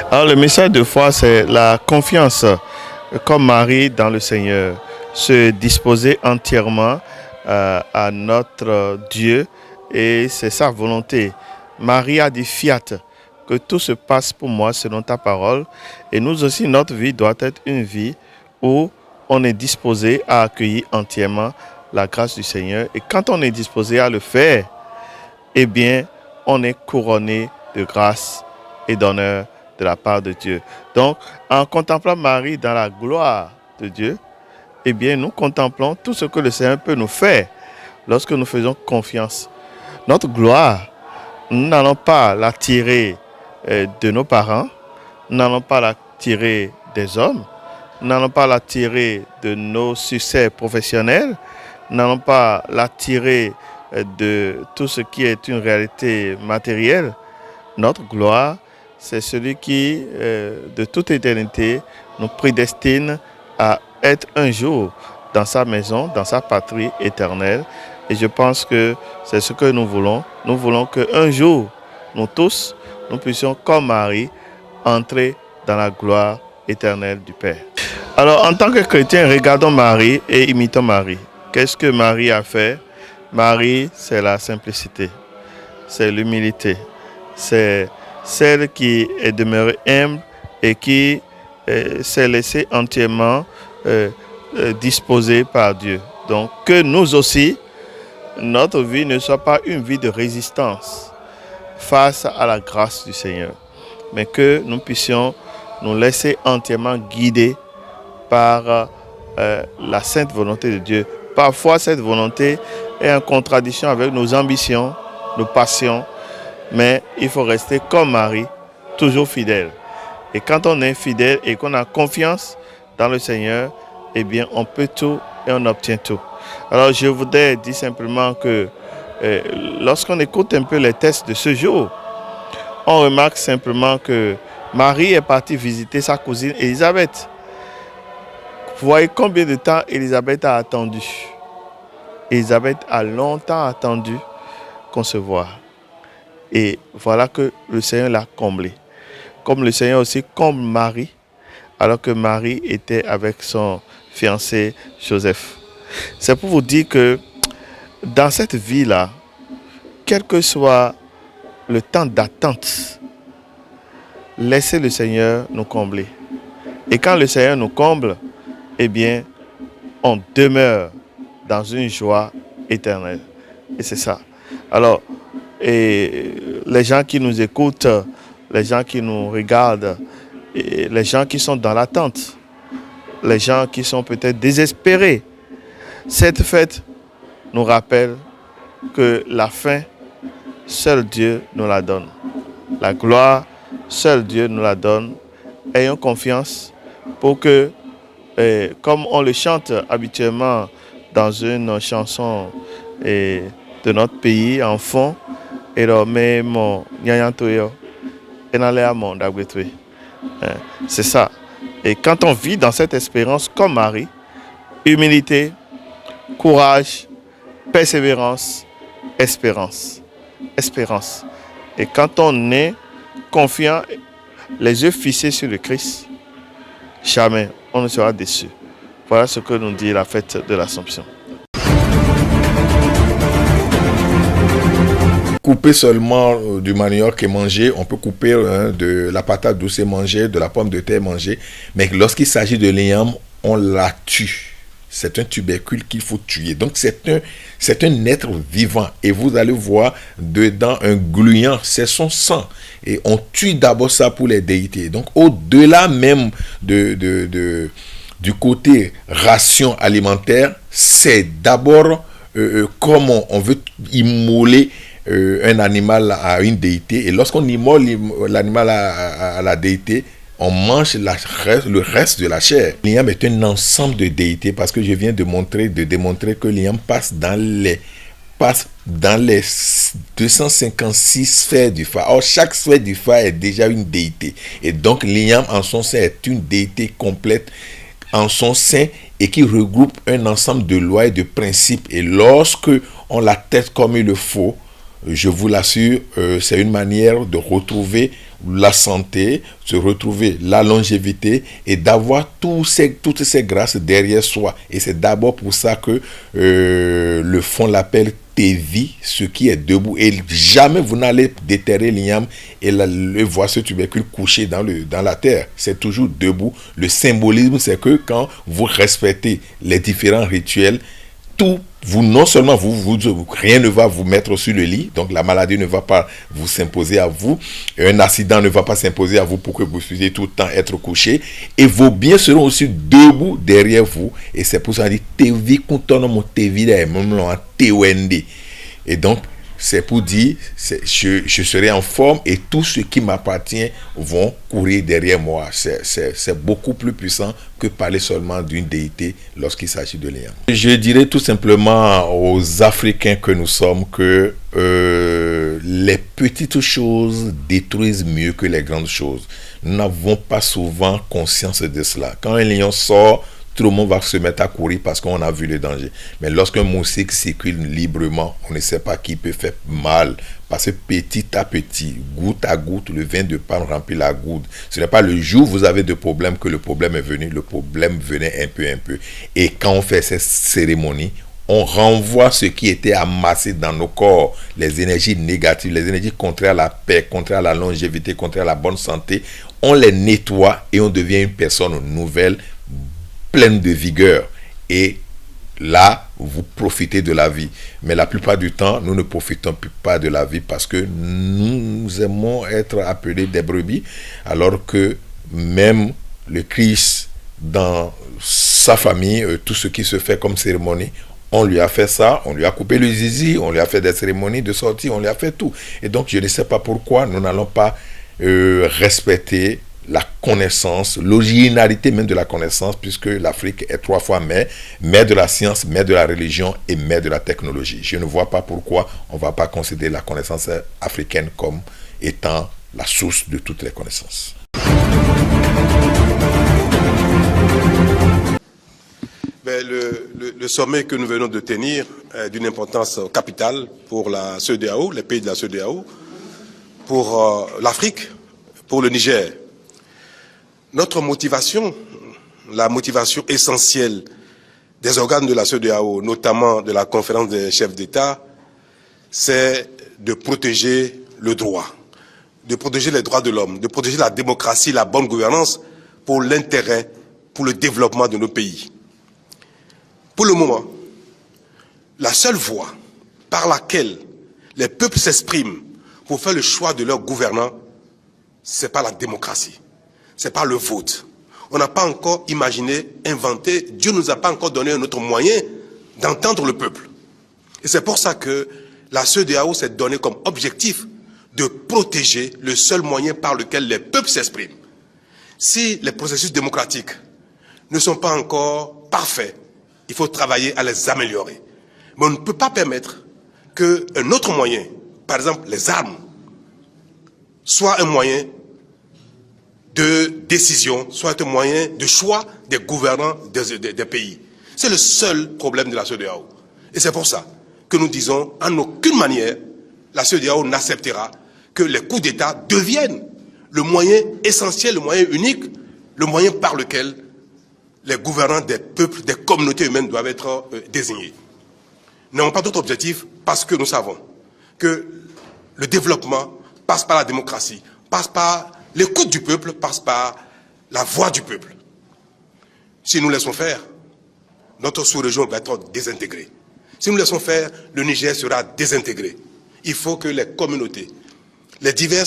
Alors le message de foi, c'est la confiance comme Marie dans le Seigneur, se disposer entièrement à notre Dieu et c'est sa volonté. Marie a dit fiat, que tout se passe pour moi selon ta parole et nous aussi notre vie doit être une vie où on est disposé à accueillir entièrement la grâce du Seigneur et quand on est disposé à le faire, eh bien on est couronné de grâce et d'honneur de la part de Dieu. Donc, en contemplant Marie dans la gloire de Dieu, eh bien, nous contemplons tout ce que le Seigneur peut nous faire lorsque nous faisons confiance. Notre gloire, nous n'allons pas la tirer de nos parents, nous n'allons pas la tirer des hommes, nous n'allons pas la tirer de nos succès professionnels, nous n'allons pas la tirer de tout ce qui est une réalité matérielle. Notre gloire, c'est celui qui, de toute éternité, nous prédestine à être un jour dans sa maison, dans sa patrie éternelle. Et je pense que c'est ce que nous voulons. Nous voulons qu'un jour, nous tous, nous puissions, comme Marie, entrer dans la gloire éternelle du Père. Alors, en tant que chrétiens, regardons Marie et imitons Marie. Qu'est-ce que Marie a fait? Marie, c'est la simplicité, c'est l'humilité, c'est celle qui est demeurée humble et qui s'est laissée entièrement disposée par Dieu. Donc que nous aussi, notre vie ne soit pas une vie de résistance face à la grâce du Seigneur, mais que nous puissions nous laisser entièrement guider par la sainte volonté de Dieu. Parfois, cette volonté est en contradiction avec nos ambitions, nos passions, mais il faut rester comme Marie, toujours fidèle. Et quand on est fidèle et qu'on a confiance dans le Seigneur, eh bien, on peut tout et on obtient tout. Alors, je voudrais dire simplement que lorsqu'on écoute un peu les textes de ce jour, on remarque simplement que Marie est partie visiter sa cousine Élisabeth. Vous voyez combien de temps Élisabeth a attendu. Élisabeth a longtemps attendu concevoir. Et voilà que le Seigneur l'a comblé. Comme le Seigneur aussi comble Marie, alors que Marie était avec son fiancé Joseph. C'est pour vous dire que dans cette vie-là, quel que soit le temps d'attente, laissez le Seigneur nous combler. Et quand le Seigneur nous comble, eh bien, on demeure dans une joie éternelle. Et c'est ça. Alors, et les gens qui nous écoutent, les gens qui nous regardent, et les gens qui sont dans l'attente, les gens qui sont peut-être désespérés, cette fête nous rappelle que la fin, seul Dieu nous la donne. La gloire, seul Dieu nous la donne. Ayons confiance pour que, comme on le chante habituellement dans une chanson de notre pays en fond, c'est ça. Et quand on vit dans cette espérance comme Marie, humilité, courage, persévérance, espérance. Espérance. Et quand on est confiant, les yeux fixés sur le Christ, jamais on ne sera déçu. Voilà ce que nous dit la fête de l'Assomption. Couper seulement du manioc et manger, on peut couper de la patate douce et manger, de la pomme de terre manger, mais lorsqu'il s'agit de l'igname, on la tue. C'est un tubercule qu'il faut tuer. Donc c'est un être vivant et vous allez voir dedans un gluant, c'est son sang. Et on tue d'abord ça pour les déités. Donc au-delà même du côté ration alimentaire, c'est d'abord comment on veut immoler un animal à une déité. Et lorsqu'on immole l'animal à la déité, on mange le reste de la chair. L'igname est un ensemble de déités parce que je viens de démontrer que l'igname passe dans les 256 sphères du Fa. Or, chaque sphère du Fa est déjà une déité. Et donc, l'igname en son sein est une déité complète en son sein et qui regroupe un ensemble de lois et de principes. Et lorsque on la traite comme il le faut, je vous l'assure, c'est une manière de retrouver la santé, de retrouver la longévité et d'avoir toutes ces grâces derrière soi. Et c'est d'abord pour ça que le fond l'appelle Tevi, ce qui est debout. Et jamais vous n'allez déterrer l'igname et voir ce tubercule couché dans la terre. C'est toujours debout. Le symbolisme, c'est que quand vous respectez les différents rituels, non seulement rien ne va vous mettre sur le lit, donc la maladie ne va pas vous s'imposer à vous, un accident ne va pas s'imposer à vous pour que vous puissiez tout le temps être couché, et vos biens seront aussi debout derrière vous, et c'est pour ça qu'on dit Tevi kontono mo tevi TOND. Et donc c'est pour dire je serai en forme et tout ce qui m'appartient vont courir derrière moi. C'est beaucoup plus puissant que parler seulement d'une déité lorsqu'il s'agit de l'igname. Je dirais tout simplement aux Africains que nous sommes que les petites choses détruisent mieux que les grandes choses. Nous n'avons pas souvent conscience de cela. Quand un lion sort, tout le monde va se mettre à courir parce qu'on a vu le danger. Mais lorsqu'un moustique circule librement, on ne sait pas qui peut faire mal. Parce que petit à petit, goutte à goutte, le vin de palme remplit la goutte. Ce n'est pas le jour où vous avez de problème que le problème est venu. Le problème venait un peu. Et quand on fait cette cérémonie, on renvoie ce qui était amassé dans nos corps, les énergies négatives, les énergies contraires à la paix, contraires à la longévité, contraires à la bonne santé. On les nettoie et on devient une personne nouvelle, pleine de vigueur, et là vous profitez de la vie. Mais la plupart du temps nous ne profitons pas de la vie parce que nous aimons être appelés des brebis, alors que même le Christ dans sa famille, tout ce qui se fait comme cérémonie, on lui a fait ça, on lui a coupé le zizi, on lui a fait des cérémonies de sortie, on lui a fait tout. Et donc je ne sais pas pourquoi nous n'allons pas respecter la connaissance, l'originalité même de la connaissance, puisque l'Afrique est 3 fois mère de la science, mère de la religion et mère de la technologie. Je ne vois pas pourquoi on ne va pas considérer la connaissance africaine comme étant la source de toutes les connaissances. Mais le sommet que nous venons de tenir est d'une importance capitale pour la CEDEAO, les pays de la CEDEAO, pour l'Afrique, pour le Niger. Notre motivation, la motivation essentielle des organes de la CEDEAO, notamment de la conférence des chefs d'État, c'est de protéger le droit, de protéger les droits de l'homme, de protéger la démocratie, la bonne gouvernance pour l'intérêt, pour le développement de nos pays. Pour le moment, la seule voie par laquelle les peuples s'expriment pour faire le choix de leurs gouvernants, c'est pas la démocratie. C'est pas le vote. On n'a pas encore imaginé, inventé, Dieu ne nous a pas encore donné un autre moyen d'entendre le peuple. Et c'est pour ça que la CEDEAO s'est donné comme objectif de protéger le seul moyen par lequel les peuples s'expriment. Si les processus démocratiques ne sont pas encore parfaits, il faut travailler à les améliorer. Mais on ne peut pas permettre qu'un autre moyen, par exemple les armes, soit un moyen de décision, soit un moyen de choix des gouvernants des pays. C'est le seul problème de la CEDEAO. Et c'est pour ça que nous disons, en aucune manière, la CEDEAO n'acceptera que les coups d'État deviennent le moyen essentiel, le moyen unique, le moyen par lequel les gouvernants des peuples, des communautés humaines doivent être désignés. Nous n'avons pas d'autre objectif parce que nous savons que le développement passe par la démocratie, passe par l'écoute du peuple, passe par la voix du peuple. Si nous laissons faire, notre sous-région va être désintégrée. Si nous laissons faire, le Niger sera désintégré. Il faut que les communautés, les divers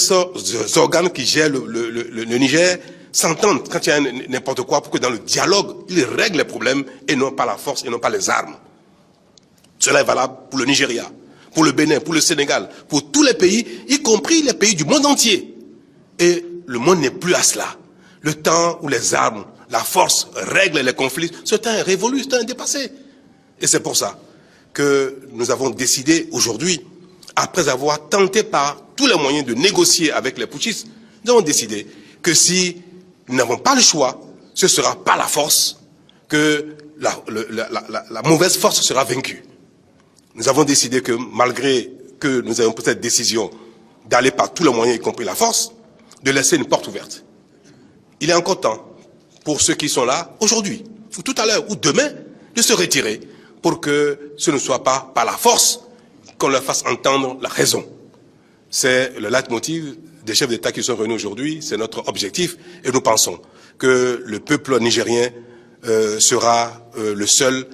organes qui gèrent le Niger s'entendent quand il y a n'importe quoi pour que dans le dialogue, ils règlent les problèmes et non pas la force et non pas les armes. Cela est valable pour le Nigeria, pour le Bénin, pour le Sénégal, pour tous les pays, y compris les pays du monde entier. Et le monde n'est plus à cela. Le temps où les armes, la force règlent les conflits, ce temps est révolu, ce temps est dépassé. Et c'est pour ça que nous avons décidé aujourd'hui, après avoir tenté par tous les moyens de négocier avec les putschistes, nous avons décidé que si nous n'avons pas le choix, ce sera par la force que la mauvaise force sera vaincue. Nous avons décidé que malgré que nous avons pris cette décision d'aller par tous les moyens, y compris la force, de laisser une porte ouverte. Il est encore temps pour ceux qui sont là, aujourd'hui, ou tout à l'heure, ou demain, de se retirer pour que ce ne soit pas par la force qu'on leur fasse entendre la raison. C'est le leitmotiv des chefs d'État qui sont réunis aujourd'hui, c'est notre objectif, et nous pensons que le peuple nigérien sera le seul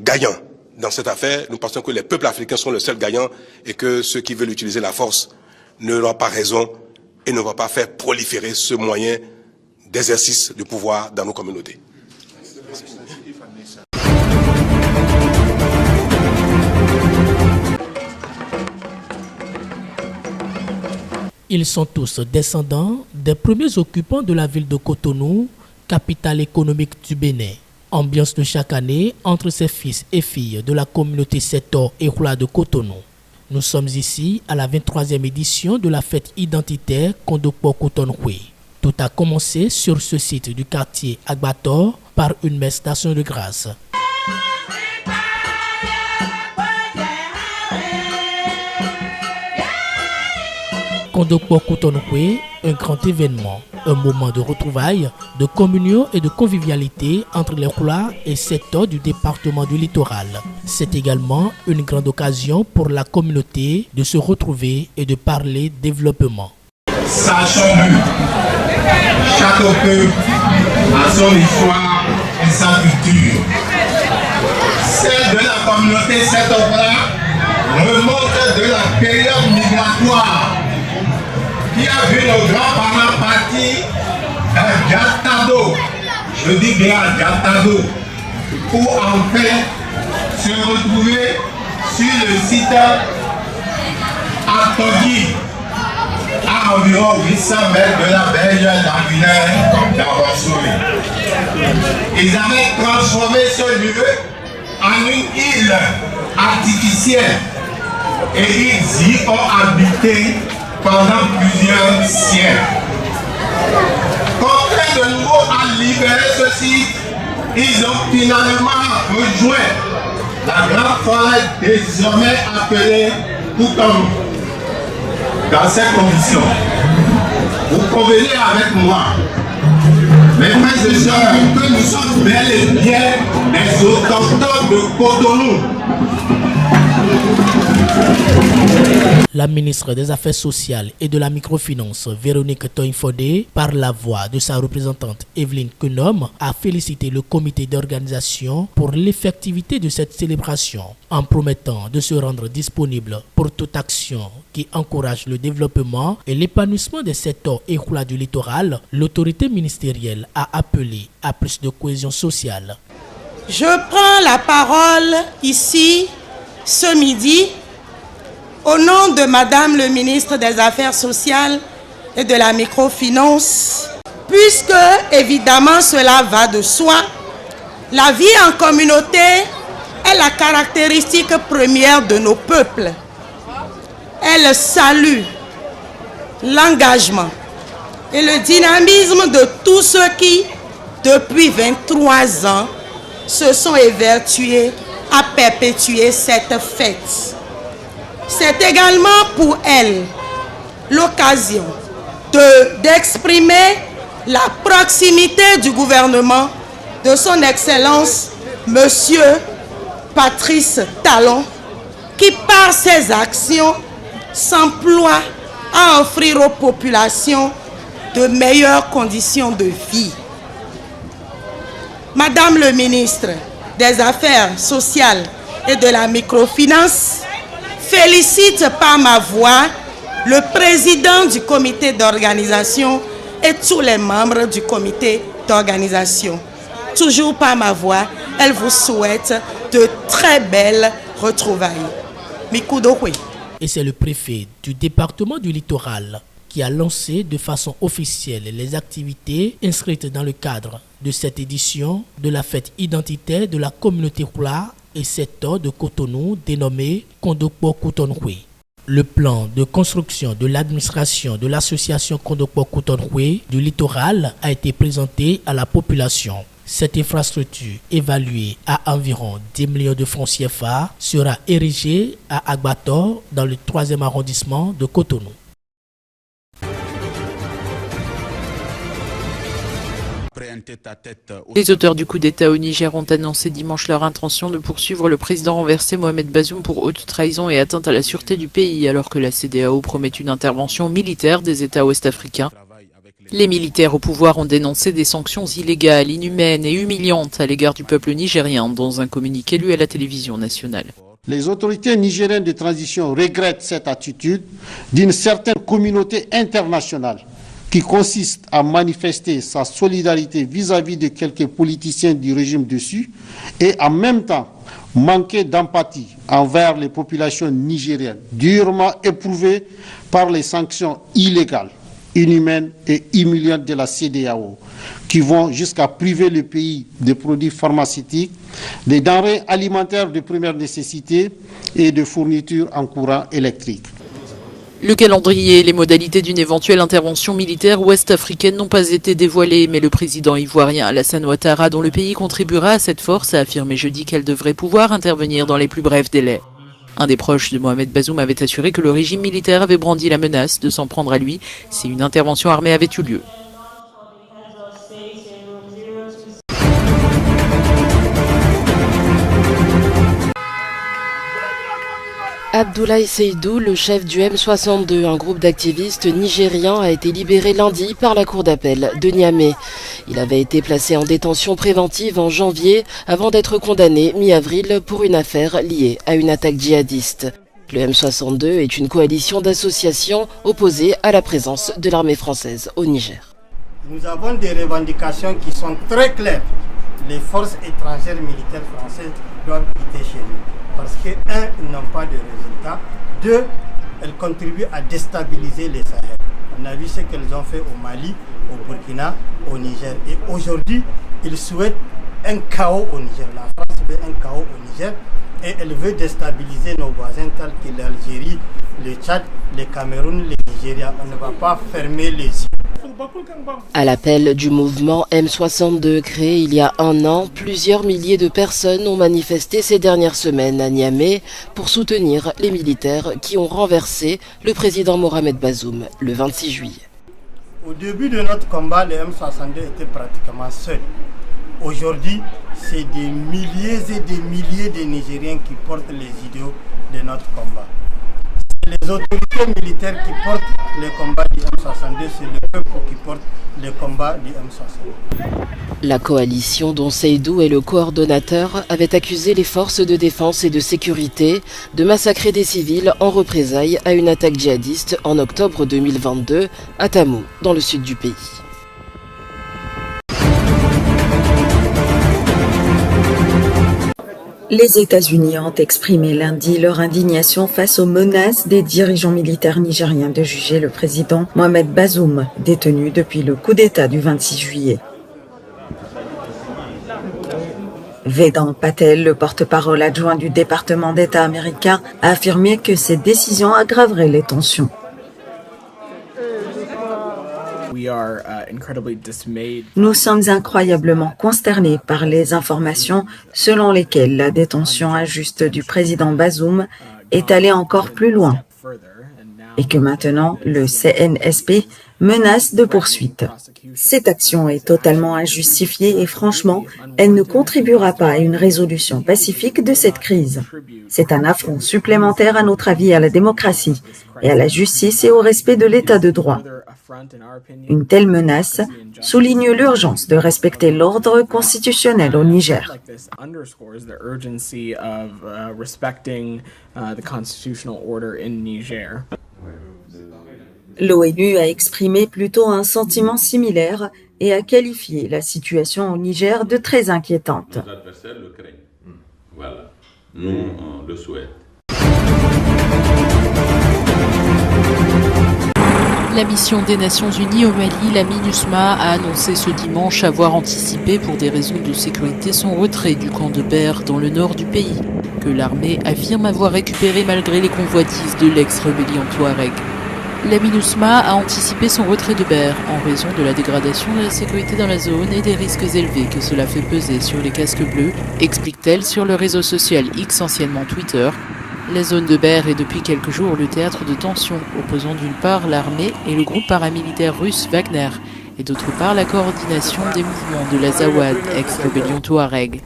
gagnant dans cette affaire. Nous pensons que les peuples africains sont le seul gagnant et que ceux qui veulent utiliser la force n'auront pas raison et ne vont pas faire proliférer ce moyen d'exercice de pouvoir dans nos communautés. Ils sont tous descendants des premiers occupants de la ville de Cotonou, capitale économique du Bénin. Ambiance de chaque année entre ces fils et filles de la communauté Setor et Roula de Cotonou. Nous sommes ici à la 23e édition de la fête identitaire Kondokpo Cotonoué. Tout a commencé sur ce site du quartier Agbator par une messe d'action de grâce. Kondokpo Cotonoué, un grand événement, un moment de retrouvailles, de communion et de convivialité entre les Roula et Setor du département du littoral. C'est également une grande occasion pour la communauté de se retrouver et de parler développement. Sachons-le, chaque peuple a son histoire et sa culture. Celle de la communauté Setor-là remonte de la période migratoire qui a vu nos grands-parents partir à Diatado, je dis bien à Diatado, pour enfin se retrouver sur le site Atodi, à environ 800 mètres de la berge lagunaire d'Avansoué. Ils avaient transformé ce lieu en une île artificielle et ils y ont habité pendant plusieurs siècles. Contraints de nouveau à libérer ce site, ils ont finalement rejoint la grande forêt désormais appelée Cotonou. Dans ces conditions, vous convenez avec moi, mes frères et sœurs, que nous sommes bel et bien des autochtones de Cotonou. La ministre des Affaires sociales et de la microfinance, Véronique Toinfodé, par la voix de sa représentante Evelyne Kunom, a félicité le comité d'organisation pour l'effectivité de cette célébration, en promettant de se rendre disponible pour toute action qui encourage le développement et l'épanouissement des secteurs et Roula du littoral. L'autorité ministérielle a appelé à plus de cohésion sociale. Je prends la parole ici, ce midi, au nom de Madame le ministre des Affaires sociales et de la microfinance, puisque évidemment cela va de soi, la vie en communauté est la caractéristique première de nos peuples. Elle salue l'engagement et le dynamisme de tous ceux qui, depuis 23 ans, se sont évertués à perpétuer cette fête. C'est également pour elle l'occasion d'exprimer la proximité du gouvernement de son Excellence Monsieur Patrice Talon, qui par ses actions s'emploie à offrir aux populations de meilleures conditions de vie. Madame le ministre des Affaires sociales et de la microfinance félicite par ma voix le président du comité d'organisation et tous les membres du comité d'organisation. Toujours par ma voix, elle vous souhaite de très belles retrouvailles. Mikoudohwe. Et c'est le préfet du département du littoral qui a lancé de façon officielle les activités inscrites dans le cadre de cette édition de la fête identitaire de la communauté Roula et Setor de Cotonou dénommée Kondokpo Cotonoué. Le plan de construction de l'administration de l'association Kondokpo Cotonoué du littoral a été présenté à la population. Cette infrastructure, évaluée à environ 10 millions de francs CFA, sera érigée à Agbator, dans le 3e arrondissement de Cotonou. Les auteurs du coup d'État au Niger ont annoncé dimanche leur intention de poursuivre le président renversé Mohamed Bazoum pour haute trahison et atteinte à la sûreté du pays, alors que la CEDEAO promet une intervention militaire des États ouest-africains. Les militaires au pouvoir ont dénoncé des sanctions illégales, inhumaines et humiliantes à l'égard du peuple nigérien dans un communiqué lu à la télévision nationale. Les autorités nigériennes de transition regrettent cette attitude d'une certaine communauté internationale qui consiste à manifester sa solidarité vis-à-vis de quelques politiciens du régime dessus et en même temps manquer d'empathie envers les populations nigériennes durement éprouvées par les sanctions illégales, inhumaines et humiliantes de la CEDEAO, qui vont jusqu'à priver le pays des produits pharmaceutiques, des denrées alimentaires de première nécessité et de fournitures en courant électrique. Le calendrier et les modalités d'une éventuelle intervention militaire ouest-africaine n'ont pas été dévoilés, mais le président ivoirien Alassane Ouattara, dont le pays contribuera à cette force, a affirmé jeudi qu'elle devrait pouvoir intervenir dans les plus brefs délais. Un des proches de Mohamed Bazoum avait assuré que le régime militaire avait brandi la menace de s'en prendre à lui si une intervention armée avait eu lieu. Abdoulaye Seydou, le chef du M62, un groupe d'activistes nigériens, a été libéré lundi par la cour d'appel de Niamey. Il avait été placé en détention préventive en janvier avant d'être condamné mi-avril pour une affaire liée à une attaque djihadiste. Le M62 est une coalition d'associations opposées à la présence de l'armée française au Niger. Nous avons des revendications qui sont très claires. Les forces étrangères militaires françaises doivent quitter chez nous. Parce que, un, ils n'ont pas de résultats. Deux, elles contribuent à déstabiliser les Sahel. On a vu ce qu'elles ont fait au Mali, au Burkina, au Niger. Et aujourd'hui, ils souhaitent un chaos au Niger. La France veut un chaos au Niger et elle veut déstabiliser nos voisins tels que l'Algérie, le Tchad, le Cameroun, le Nigeria. On ne va pas fermer les yeux. À l'appel du mouvement M62 créé il y a un an, plusieurs milliers de personnes ont manifesté ces dernières semaines à Niamey pour soutenir les militaires qui ont renversé le président Mohamed Bazoum le 26 juillet. Au début de notre combat, le M62 était pratiquement seul. Aujourd'hui, c'est des milliers et des milliers de Nigériens qui portent les idéaux de notre combat. Les autorités militaires qui portent les combats du M62, c'est le peuple qui porte les combats du M62. La coalition dont Seydou est le coordonnateur avait accusé les forces de défense et de sécurité de massacrer des civils en représailles à une attaque djihadiste en octobre 2022 à Tamou, dans le sud du pays. Les États-Unis ont exprimé lundi leur indignation face aux menaces des dirigeants militaires nigériens de juger le président Mohamed Bazoum, détenu depuis le coup d'État du 26 juillet. Vedant Patel, le porte-parole adjoint du département d'État américain, a affirmé que ces décisions aggraveraient les tensions. Nous sommes incroyablement consternés par les informations selon lesquelles la détention injuste du président Bazoum est allée encore plus loin et que maintenant le CNSP menace de poursuites. Cette action est totalement injustifiée et franchement, elle ne contribuera pas à une résolution pacifique de cette crise. C'est un affront supplémentaire à notre avis à la démocratie et à la justice et au respect de l'état de droit. Une telle menace souligne l'urgence de respecter l'ordre constitutionnel au Niger. L'ONU a exprimé plutôt un sentiment similaire et a qualifié la situation au Niger de très inquiétante. Nos adversaires le craignent. Voilà. Nous, on le souhaite. La mission des Nations Unies au Mali, la MINUSMA, a annoncé ce dimanche avoir anticipé pour des raisons de sécurité son retrait du camp de Ber dans le nord du pays, que l'armée affirme avoir récupéré malgré les convoitises de l'ex-rébellion Touareg. La MINUSMA a anticipé son retrait de Ber en raison de la dégradation de la sécurité dans la zone et des risques élevés que cela fait peser sur les casques bleus, explique-t-elle sur le réseau social X, anciennement Twitter. La zone de Ber est depuis quelques jours le théâtre de tensions, opposant d'une part l'armée et le groupe paramilitaire russe Wagner, et d'autre part la coordination des mouvements de l'Azawad, ex-rébellion Touareg.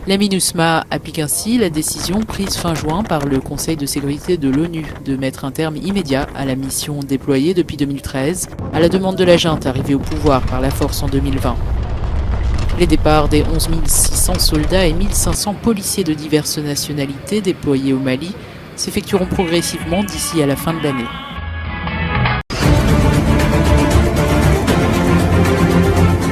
La MINUSMA applique ainsi la décision prise fin juin par le Conseil de sécurité de l'ONU de mettre un terme immédiat à la mission déployée depuis 2013, à la demande de la junte arrivée au pouvoir par la force en 2020. Les départs des 11 600 soldats et 1500 policiers de diverses nationalités déployés au Mali s'effectueront progressivement d'ici à la fin de l'année.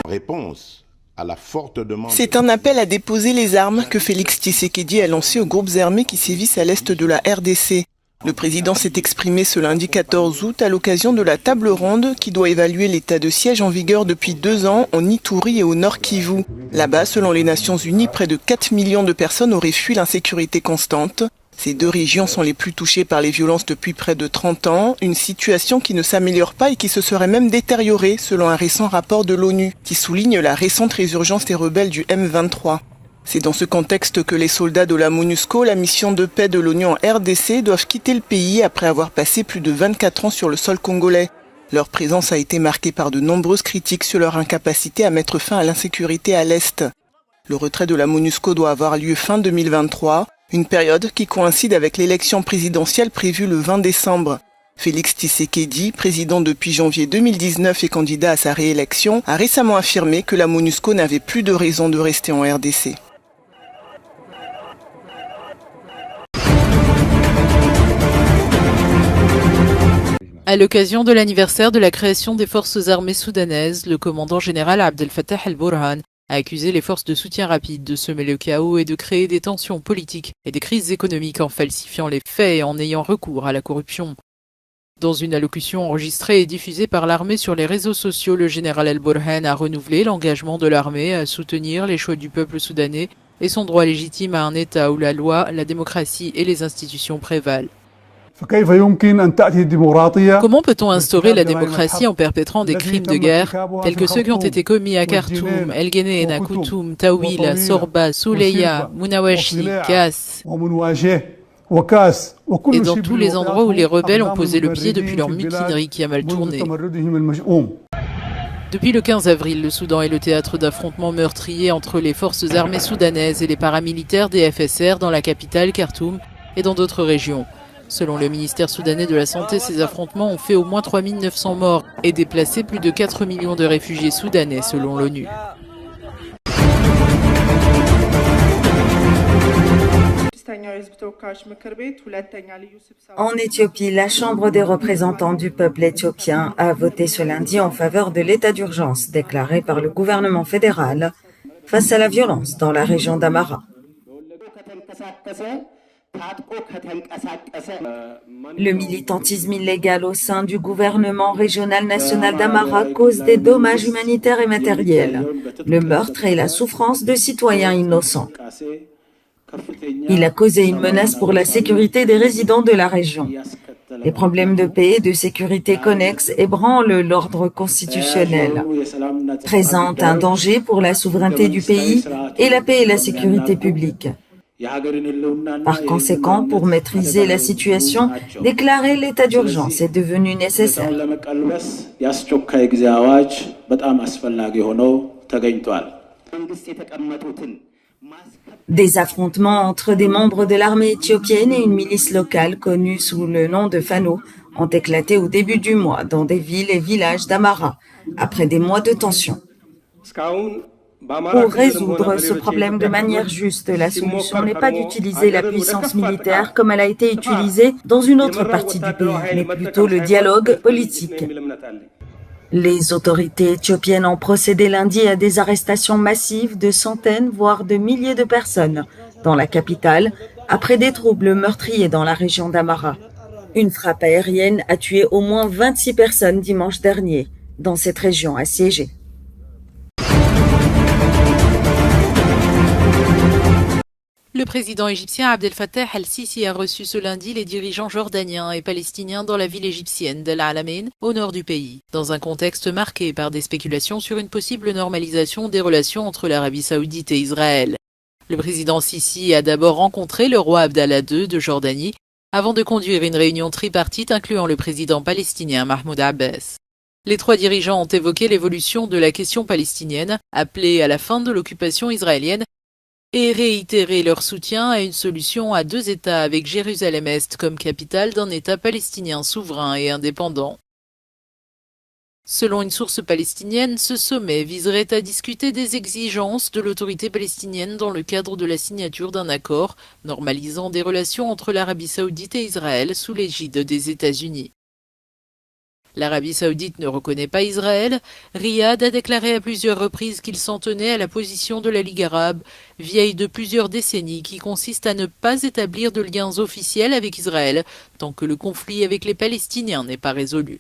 Réponse à la forte demande. C'est un appel à déposer les armes que Félix Tshisekedi a lancé aux groupes armés qui sévissent à l'est de la RDC. Le président s'est exprimé ce lundi 14 août à l'occasion de la table ronde qui doit évaluer l'état de siège en vigueur depuis 2 ans en Ituri et au Nord Kivu. Là-bas, selon les Nations Unies, près de 4 millions de personnes auraient fui l'insécurité constante. Ces 2 régions sont les plus touchées par les violences depuis près de 30 ans, une situation qui ne s'améliore pas et qui se serait même détériorée selon un récent rapport de l'ONU qui souligne la récente résurgence des rebelles du M23. C'est dans ce contexte que les soldats de la MONUSCO, la mission de paix de l'ONU en RDC, doivent quitter le pays après avoir passé plus de 24 ans sur le sol congolais. Leur présence a été marquée par de nombreuses critiques sur leur incapacité à mettre fin à l'insécurité à l'Est. Le retrait de la MONUSCO doit avoir lieu fin 2023, une période qui coïncide avec l'élection présidentielle prévue le 20 décembre. Félix Tshisekedi, président depuis janvier 2019 et candidat à sa réélection, a récemment affirmé que la MONUSCO n'avait plus de raison de rester en RDC. À l'occasion de l'anniversaire de la création des forces armées soudanaises, le commandant général Abdel Fattah al-Burhan a accusé les forces de soutien rapide de semer le chaos et de créer des tensions politiques et des crises économiques en falsifiant les faits et en ayant recours à la corruption. Dans une allocution enregistrée et diffusée par l'armée sur les réseaux sociaux, le général al-Burhan a renouvelé l'engagement de l'armée à soutenir les choix du peuple soudanais et son droit légitime à un État où la loi, la démocratie et les institutions prévalent. Comment peut-on instaurer la démocratie en perpétrant des crimes de guerre tels que ceux qui ont été commis à Khartoum, El Geneina, Koutoum, Tawila, Sorba, Souleya, Munawashi, Kass et dans tous les endroits où les rebelles ont posé le pied depuis leur mutinerie qui a mal tourné. Depuis le 15 avril, le Soudan est le théâtre d'affrontements meurtriers entre les forces armées soudanaises et les paramilitaires des FSR dans la capitale Khartoum et dans d'autres régions. Selon le ministère soudanais de la Santé, ces affrontements ont fait au moins 3 900 morts et déplacé plus de 4 millions de réfugiés soudanais selon l'ONU. En Éthiopie, la Chambre des représentants du peuple éthiopien a voté ce lundi en faveur de l'état d'urgence déclaré par le gouvernement fédéral face à la violence dans la région d'Amara. Le militantisme illégal au sein du gouvernement régional national d'Amara cause des dommages humanitaires et matériels, le meurtre et la souffrance de citoyens innocents. Il a causé une menace pour la sécurité des résidents de la région. Les problèmes de paix et de sécurité connexes ébranlent l'ordre constitutionnel, présentent un danger pour la souveraineté du pays et la paix et la sécurité publique. Par conséquent, pour maîtriser la situation, déclarer l'état d'urgence est devenu nécessaire. Des affrontements entre des membres de l'armée éthiopienne et une milice locale connue sous le nom de Fano ont éclaté au début du mois dans des villes et villages d'Amara, après des mois de tension. Pour résoudre ce problème de manière juste, la solution n'est pas d'utiliser la puissance militaire comme elle a été utilisée dans une autre partie du pays, mais plutôt le dialogue politique. Les autorités éthiopiennes ont procédé lundi à des arrestations massives de centaines, voire de milliers de personnes dans la capitale, après des troubles meurtriers dans la région d'Amara. Une frappe aérienne a tué au moins 26 personnes dimanche dernier dans cette région assiégée. Le président égyptien Abdel Fattah al-Sisi a reçu ce lundi les dirigeants jordaniens et palestiniens dans la ville égyptienne d'El Alamein, au nord du pays, dans un contexte marqué par des spéculations sur une possible normalisation des relations entre l'Arabie saoudite et Israël. Le président Sisi a d'abord rencontré le roi Abdallah II de Jordanie avant de conduire une réunion tripartite incluant le président palestinien Mahmoud Abbas. Les trois dirigeants ont évoqué l'évolution de la question palestinienne, appelée à la fin de l'occupation israélienne, et réitéré leur soutien à une solution à deux États avec Jérusalem-Est comme capitale d'un État palestinien souverain et indépendant. Selon une source palestinienne, ce sommet viserait à discuter des exigences de l'autorité palestinienne dans le cadre de la signature d'un accord normalisant des relations entre l'Arabie saoudite et Israël sous l'égide des États-Unis. L'Arabie saoudite ne reconnaît pas Israël. Riyad a déclaré à plusieurs reprises qu'il s'en tenait à la position de la Ligue arabe, vieille de plusieurs décennies, qui consiste à ne pas établir de liens officiels avec Israël tant que le conflit avec les Palestiniens n'est pas résolu.